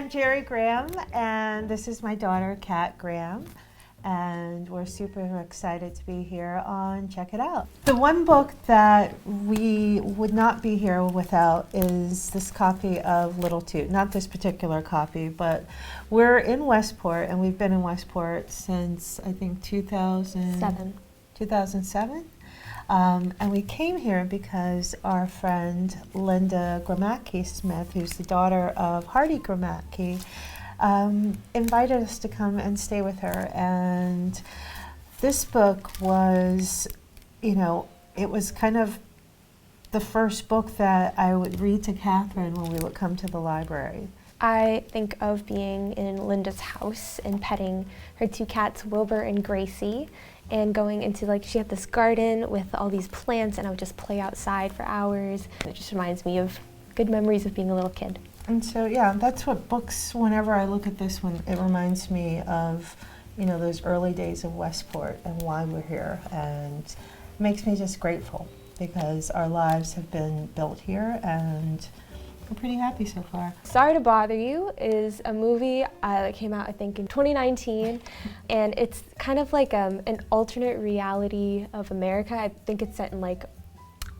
I'm Jerri Graham, and this is my daughter, Kat Graham, and we're super excited to be here on Check It Out. The one book that we would not be here without is this copy of Little Toot. Not this particular copy, but we're in Westport, and we've been in Westport since, I think, 2007? And we came here because our friend Linda Gromacki-Smith, who's the daughter of Hardy Gromacki, invited us to come and stay with her. And this book was, it was kind of the first book that I would read to Catherine when we would come to the library. I think of being in Linda's house and petting her two cats, Wilbur and Gracie, and going into, she had this garden with all these plants, and I would just play outside for hours. It just reminds me of good memories of being a little kid. And so, yeah, that's what books, whenever I look at this one, it reminds me of, those early days of Westport and why we're here. And it makes me just grateful because our lives have been built here, and I'm pretty happy so far. Sorry to Bother You is a movie that came out, I think, in 2019, and it's kind of like an alternate reality of America. I think it's set in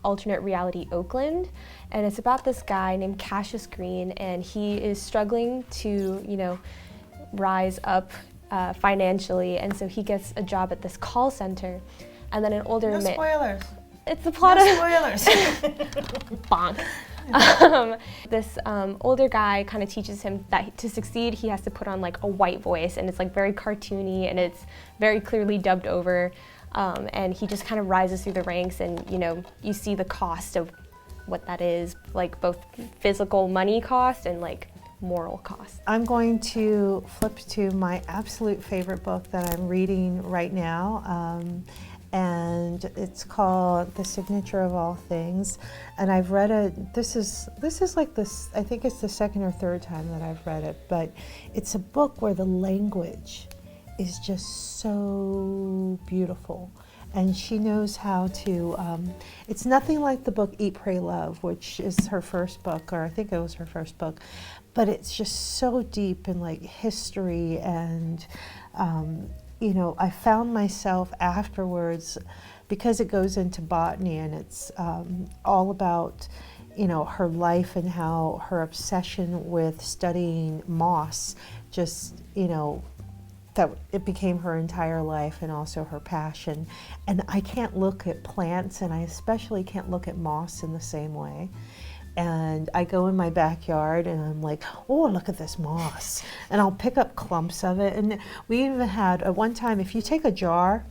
alternate reality Oakland, and it's about this guy named Cassius Green, and he is struggling to, rise up financially, and so he gets a job at this call center, and then an older No spoilers. It's the plot No of spoilers. Bonk. This older guy kind of teaches him that to succeed he has to put on a white voice, and it's very cartoony and it's very clearly dubbed over, and he just kind of rises through the ranks, and you see the cost of what that is, both physical money cost and moral cost. I'm going to flip to my absolute favorite book that I'm reading right now. And it's called The Signature of All Things, and I've read it. This is I think it's the second or third time that I've read it, but it's a book where the language is just so beautiful, and she knows how to, it's nothing like the book Eat, Pray, Love, which is her first book, or I think it was her first book, but it's just so deep in history and I found myself afterwards, because it goes into botany and it's all about, her life and how her obsession with studying moss just, that it became her entire life and also her passion. And I can't look at plants, and I especially can't look at moss in the same way. And I go in my backyard and I'm like, oh, look at this moss. And I'll pick up clumps of it. And we even had, at one time, if you take a jar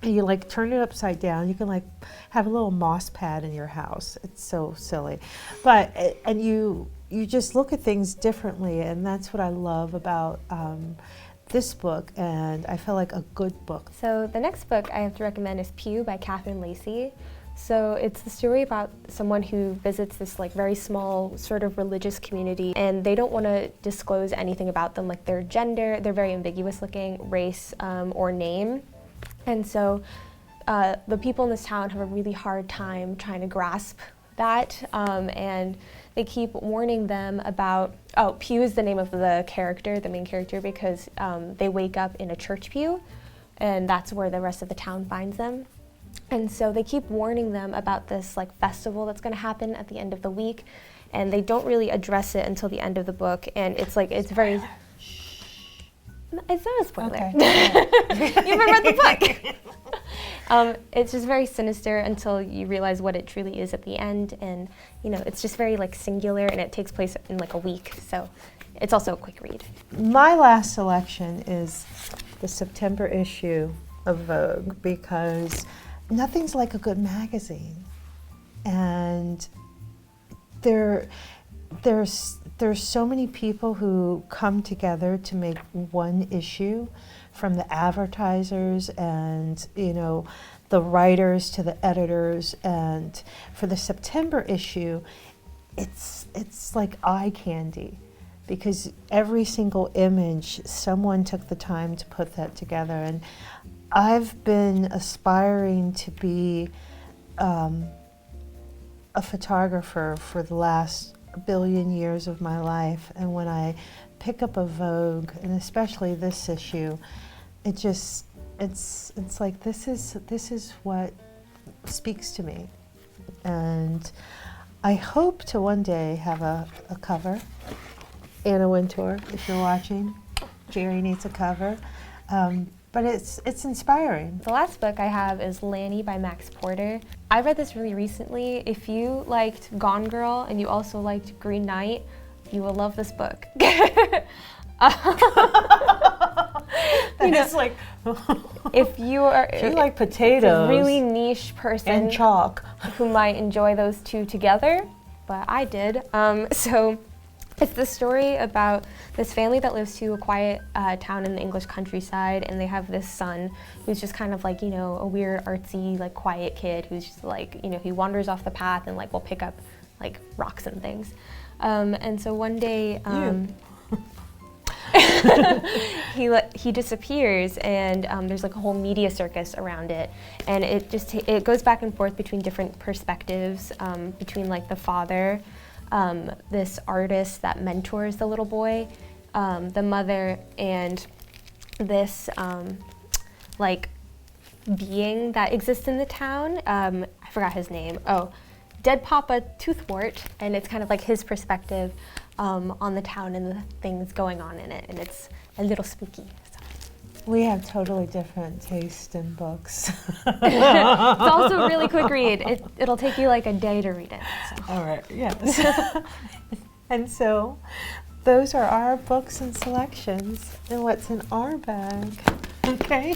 and you turn it upside down, you can have a little moss pad in your house. It's so silly. But, and you just look at things differently, and that's what I love about this book, and I feel like a good book. So the next book I have to recommend is Pew by Catherine Lacey. So it's the story about someone who visits this very small sort of religious community, and they don't want to disclose anything about them, their gender. They're very ambiguous looking, race, or name. And so the people in this town have a really hard time trying to grasp that, and they keep warning them about, Pew is the name of the character, the main character, because they wake up in a church pew, and that's where the rest of the town finds them. And so they keep warning them about this festival that's going to happen at the end of the week, and they don't really address it until the end of the book. And it's very. It's not a spoiler. Okay. You haven't read the book. It's just very sinister until you realize what it truly is at the end, and it's just very singular, and it takes place in a week. So it's also a quick read. My last selection is the September issue of Vogue, because nothing's like a good magazine, and there's so many people who come together to make one issue, from the advertisers and the writers to the editors. And for the September issue, it's like eye candy, because every single image, someone took the time to put that together. And I've been aspiring to be a photographer for the last a billion years of my life. And when I pick up a Vogue, and especially this issue, it just, it's like this is what speaks to me. And I hope to one day have a cover. Anna Wintour, if you're watching, Jerri needs a cover. But it's inspiring. The last book I have is Lanny by Max Porter. I read this really recently. If you liked Gone Girl and you also liked Green Knight, you will love this book. It's like if you like potatoes, a really niche person and chalk, who might enjoy those two together, but I did. So it's the story about this family that lives to a quiet town in the English countryside, and they have this son who's just kind of like, you know, a weird, artsy, like quiet kid who's just like, you know, he wanders off the path and like will pick up like rocks and things. And so one day he disappears, and there's like a whole media circus around it, and it goes back and forth between different perspectives, between like the father, this artist that mentors the little boy, the mother, and this like being that exists in the town. I forgot his name. Oh, Dead Papa Toothwort, and it's kind of like his perspective on the town and the things going on in it, and it's a little spooky. So. We have totally different taste in books. It's also a really quick read. It'll take you like a day to read it. So. All right, yes. And so those are our books and selections and what's in our bag. Okay?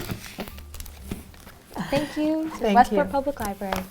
Thank you to Thank Westport you. Public Library.